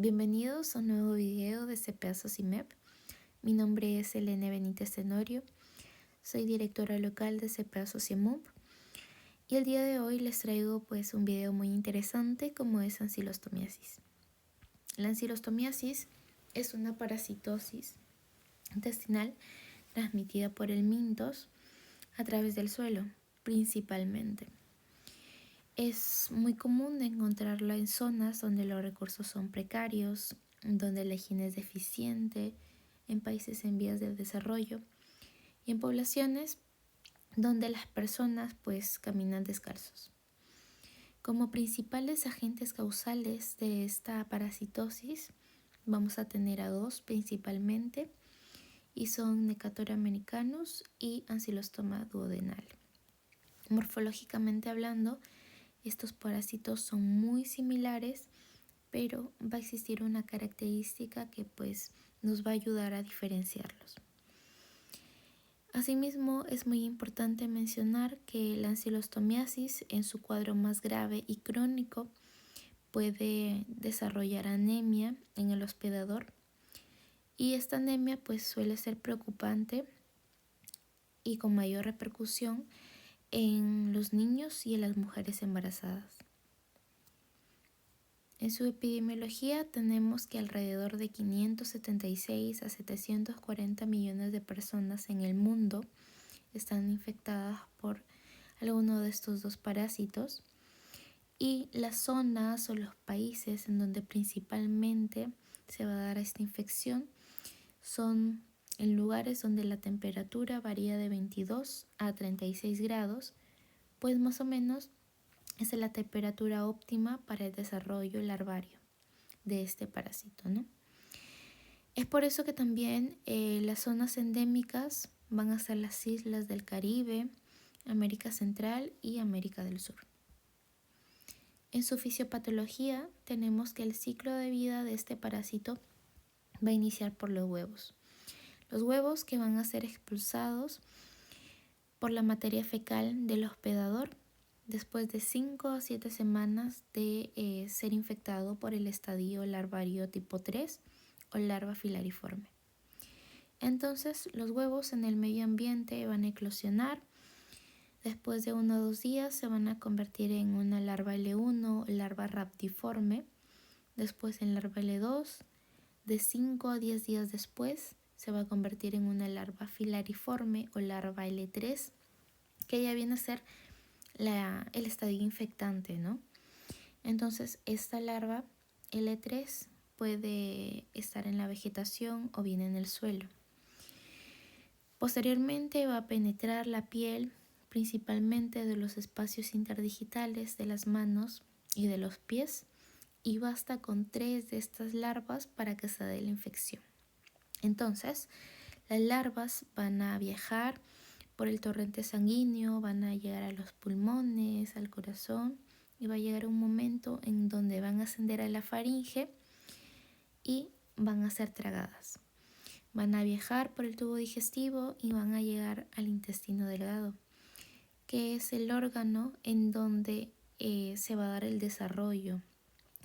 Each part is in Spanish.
Bienvenidos a un nuevo video de CPA SOCIMEP. Mi nombre es Elena Benítez Tenorio, soy directora local de CPA SOCIMUP y el día de hoy les traigo un video muy interesante como es ansilostomiasis. La ansilostomiasis es una parasitosis intestinal transmitida por el mintos a través del suelo, principalmente. Es muy común de encontrarla en zonas donde los recursos son precarios, donde la higiene es deficiente, en países en vías de desarrollo y en poblaciones donde las personas caminan descalzos. Como principales agentes causales de esta parasitosis vamos a tener a dos principalmente y son Necator americanus y Ancylostoma duodenal. Morfológicamente hablando, estos parásitos son muy similares, pero va a existir una característica que nos va a ayudar a diferenciarlos. Asimismo, es muy importante mencionar que la ansilostomiasis en su cuadro más grave y crónico puede desarrollar anemia en el hospedador y esta anemia suele ser preocupante y con mayor repercusión en los niños y en las mujeres embarazadas. En su epidemiología tenemos que alrededor de 576 a 740 millones de personas en el mundo están infectadas por alguno de estos dos parásitos y las zonas o los países en donde principalmente se va a dar esta infección son en lugares donde la temperatura varía de 22 a 36 grados, pues más o menos es la temperatura óptima para el desarrollo larvario de este parásito, ¿no? Es por eso que también las zonas endémicas van a ser las islas del Caribe, América Central y América del Sur. En su fisiopatología tenemos que el ciclo de vida de este parásito va a iniciar por los huevos. Los huevos que van a ser expulsados por la materia fecal del hospedador después de 5 a 7 semanas de ser infectado por el estadio larvario tipo 3 o larva filariforme. Entonces los huevos en el medio ambiente van a eclosionar. Después de 1 o 2 días se van a convertir en una larva L1 o larva raptiforme. Después en larva L2. De 5 a 10 días después se va a convertir en una larva filariforme o larva L3, que ya viene a ser el estadio infectante, ¿no? Entonces esta larva L3 puede estar en la vegetación o bien en el suelo. Posteriormente va a penetrar la piel principalmente de los espacios interdigitales de las manos y de los pies y basta con 3 de estas larvas para que se dé la infección. Entonces las larvas van a viajar por el torrente sanguíneo, van a llegar a los pulmones, al corazón y va a llegar un momento en donde van a ascender a la faringe y van a ser tragadas. Van a viajar por el tubo digestivo y van a llegar al intestino delgado, que es el órgano en donde se va a dar el desarrollo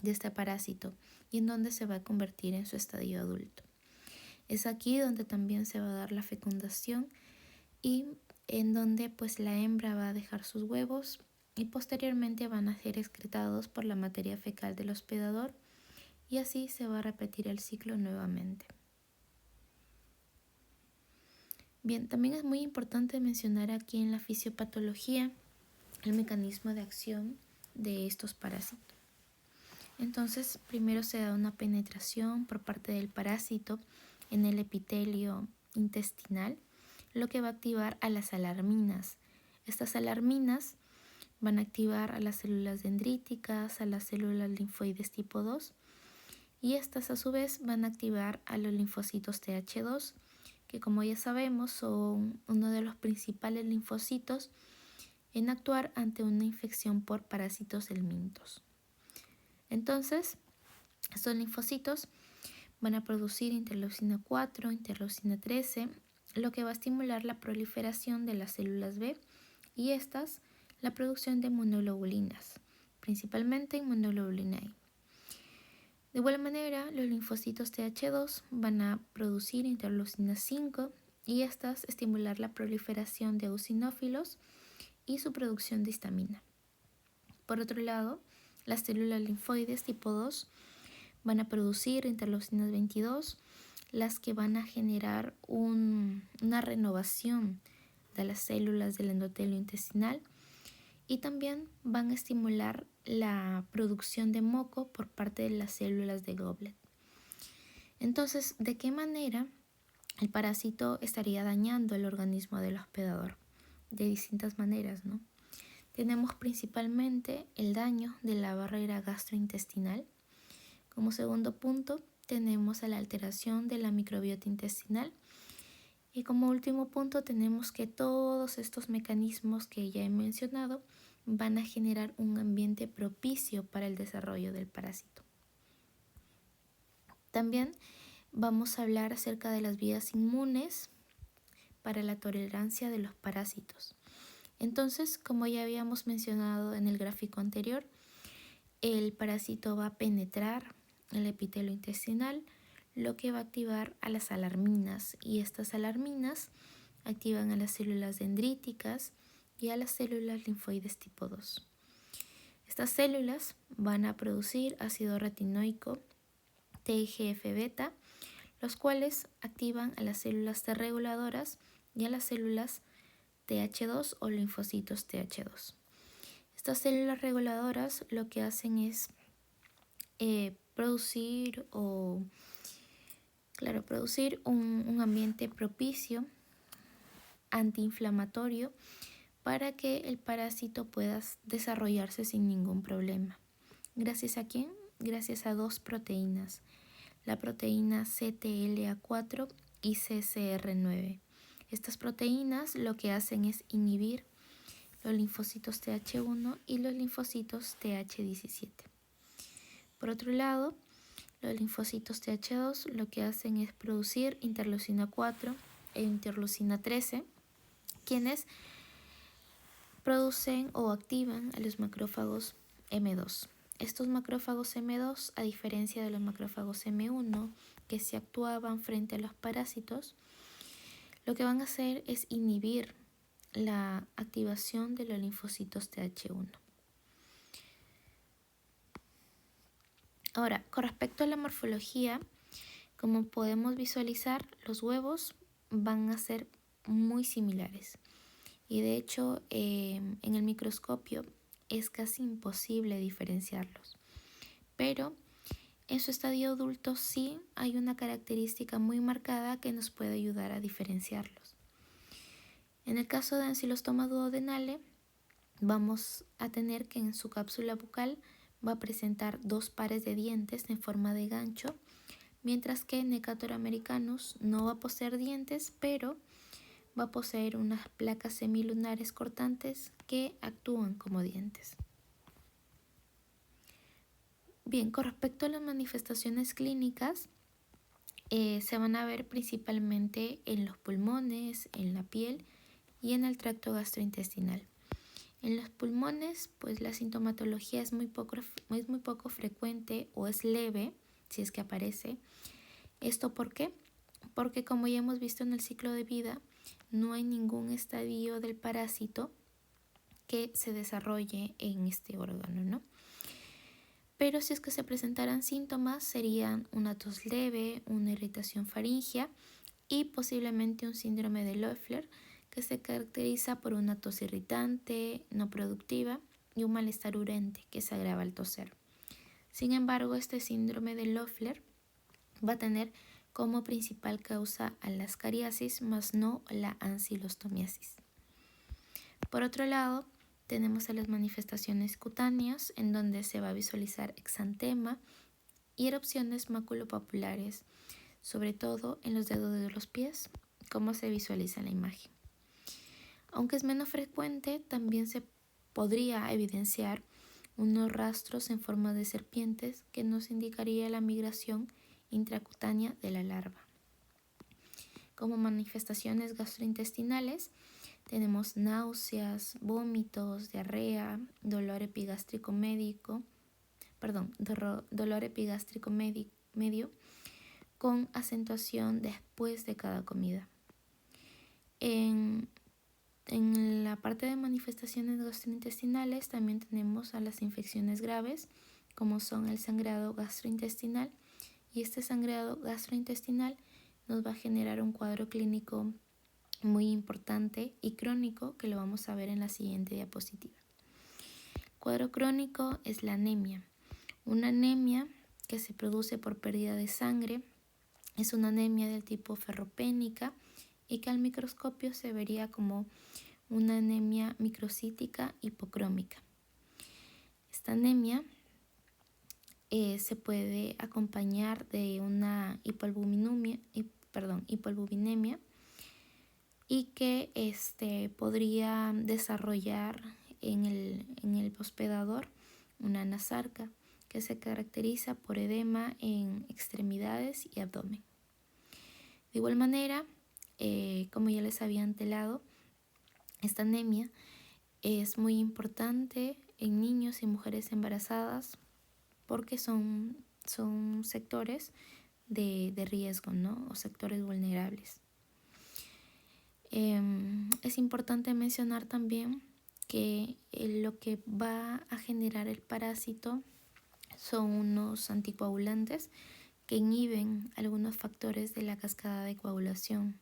de este parásito y en donde se va a convertir en su estadio adulto. Es aquí donde también se va a dar la fecundación y en donde la hembra va a dejar sus huevos y posteriormente van a ser excretados por la materia fecal del hospedador y así se va a repetir el ciclo nuevamente. Bien, también es muy importante mencionar aquí en la fisiopatología el mecanismo de acción de estos parásitos. Entonces, primero se da una penetración por parte del parásito en el epitelio intestinal, lo que va a activar a las alarminas. Estas alarminas van a activar a las células dendríticas, a las células linfoides tipo 2 y estas a su vez van a activar a los linfocitos Th2, que como ya sabemos son uno de los principales linfocitos en actuar ante una infección por parásitos helmintos. Entonces, estos linfocitos van a producir interleucina 4, interleucina 13, lo que va a estimular la proliferación de las células B y estas la producción de inmunoglobulinas, principalmente inmunoglobulina E. De igual manera, los linfocitos Th2 van a producir interleucina 5 y estas estimular la proliferación de eosinófilos y su producción de histamina. Por otro lado, las células linfoides tipo 2 van a producir interleucinas 22, las que van a generar una renovación de las células del endotelio intestinal y también van a estimular la producción de moco por parte de las células de Goblet. Entonces, ¿de qué manera el parásito estaría dañando el organismo del hospedador? De distintas maneras, ¿no? Tenemos principalmente el daño de la barrera gastrointestinal. Como segundo punto, tenemos a la alteración de la microbiota intestinal. Y como último punto, tenemos que todos estos mecanismos que ya he mencionado van a generar un ambiente propicio para el desarrollo del parásito. También vamos a hablar acerca de las vías inmunes para la tolerancia de los parásitos. Entonces, como ya habíamos mencionado en el gráfico anterior, el parásito va a penetrar el epitelio intestinal, lo que va a activar a las alarminas, y estas alarminas activan a las células dendríticas y a las células linfoides tipo 2. Estas células van a producir ácido retinoico TGF-beta, los cuales activan a las células T reguladoras y a las células Th2 o linfocitos Th2. Estas células reguladoras lo que hacen es producir un ambiente propicio, antiinflamatorio, para que el parásito pueda desarrollarse sin ningún problema. ¿Gracias a quién? Gracias a dos proteínas, la proteína CTLA4 y CCR9. Estas proteínas lo que hacen es inhibir los linfocitos Th1 y los linfocitos Th17. Por otro lado, los linfocitos Th2 lo que hacen es producir interleucina 4 e interleucina 13, quienes producen o activan a los macrófagos M2. Estos macrófagos M2, a diferencia de los macrófagos M1, que se actuaban frente a los parásitos, lo que van a hacer es inhibir la activación de los linfocitos Th1. Ahora, con respecto a la morfología, como podemos visualizar, los huevos van a ser muy similares. Y de hecho, en el microscopio es casi imposible diferenciarlos. Pero en su estadio adulto sí hay una característica muy marcada que nos puede ayudar a diferenciarlos. En el caso de Ancylostoma duodenale, vamos a tener que en su cápsula bucal va a presentar dos pares de dientes en forma de gancho, mientras que Necator americanus no va a poseer dientes, pero va a poseer unas placas semilunares cortantes que actúan como dientes. Bien, con respecto a las manifestaciones clínicas, se van a ver principalmente en los pulmones, en la piel y en el tracto gastrointestinal. En los pulmones, pues la sintomatología es muy poco frecuente o es leve, si es que aparece. ¿Esto por qué? Porque como ya hemos visto en el ciclo de vida, no hay ningún estadio del parásito que se desarrolle en este órgano, ¿no? Pero si es que se presentaran síntomas, serían una tos leve, una irritación faríngea y posiblemente un síndrome de Loeffler, que se caracteriza por una tos irritante, no productiva y un malestar urente que se agrava al toser. Sin embargo, este síndrome de Loeffler va a tener como principal causa a la ascariasis, más no la ancilostomiasis. Por otro lado, tenemos a las manifestaciones cutáneas, en donde se va a visualizar exantema y erupciones maculopapulares, sobre todo en los dedos de los pies, como se visualiza en la imagen. Aunque es menos frecuente, también se podría evidenciar unos rastros en forma de serpientes que nos indicaría la migración intracutánea de la larva. Como manifestaciones gastrointestinales, tenemos náuseas, vómitos, diarrea, dolor epigástrico dolor epigástrico medio con acentuación después de cada comida. En la parte de manifestaciones gastrointestinales también tenemos a las infecciones graves, como son el sangrado gastrointestinal, y este sangrado gastrointestinal nos va a generar un cuadro clínico muy importante y crónico que lo vamos a ver en la siguiente diapositiva. El cuadro crónico es la anemia. Una anemia que se produce por pérdida de sangre es una anemia del tipo ferropénica y que al microscopio se vería como una anemia microcítica hipocrómica. Esta anemia se puede acompañar de una hipoalbuminemia y que podría desarrollar en el hospedador una anasarca que se caracteriza por edema en extremidades y abdomen. De igual manera, como ya les había antelado, esta anemia es muy importante en niños y mujeres embarazadas porque son sectores de riesgo, ¿no? O sectores vulnerables. Es importante mencionar también que lo que va a generar el parásito son unos anticoagulantes que inhiben algunos factores de la cascada de coagulación,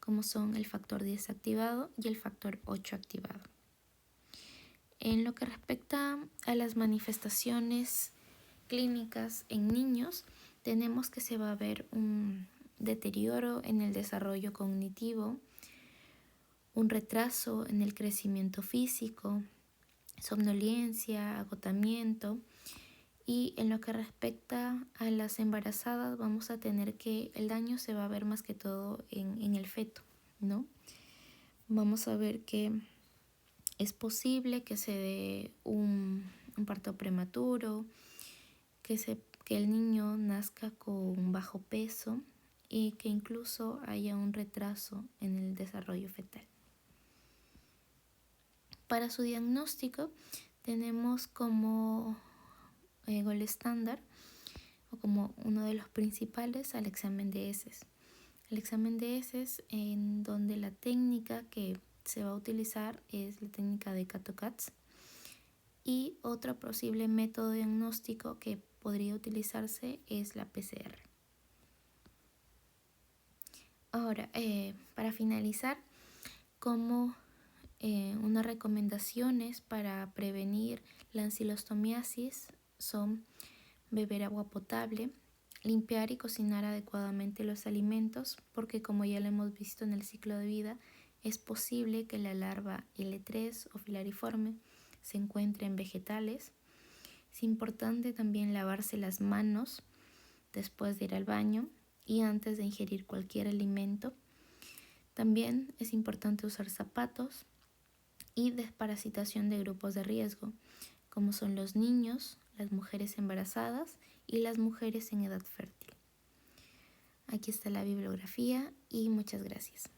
como son el factor 10 activado y el factor 8 activado. En lo que respecta a las manifestaciones clínicas en niños, tenemos que se va a ver un deterioro en el desarrollo cognitivo, un retraso en el crecimiento físico, somnolencia, agotamiento, y en lo que respecta a las embarazadas vamos a tener que el daño se va a ver más que todo en el feto, ¿no? Vamos a ver que es posible que se dé un parto prematuro, que el niño nazca con bajo peso y que incluso haya un retraso en el desarrollo fetal. Para su diagnóstico tenemos como gol estándar o como uno de los principales al examen de heces. El examen de heces en donde la técnica que se va a utilizar es la técnica de Cato-Katz y otro posible método diagnóstico que podría utilizarse es la PCR. Ahora, para finalizar, como unas recomendaciones para prevenir la anquilostomiasis son beber agua potable, limpiar y cocinar adecuadamente los alimentos, porque como ya lo hemos visto en el ciclo de vida, es posible que la larva L3 o filariforme se encuentre en vegetales. Es importante también lavarse las manos después de ir al baño y antes de ingerir cualquier alimento. También es importante usar zapatos y desparasitación de grupos de riesgo, como son los niños, las mujeres embarazadas y las mujeres en edad fértil. Aquí está la bibliografía y muchas gracias.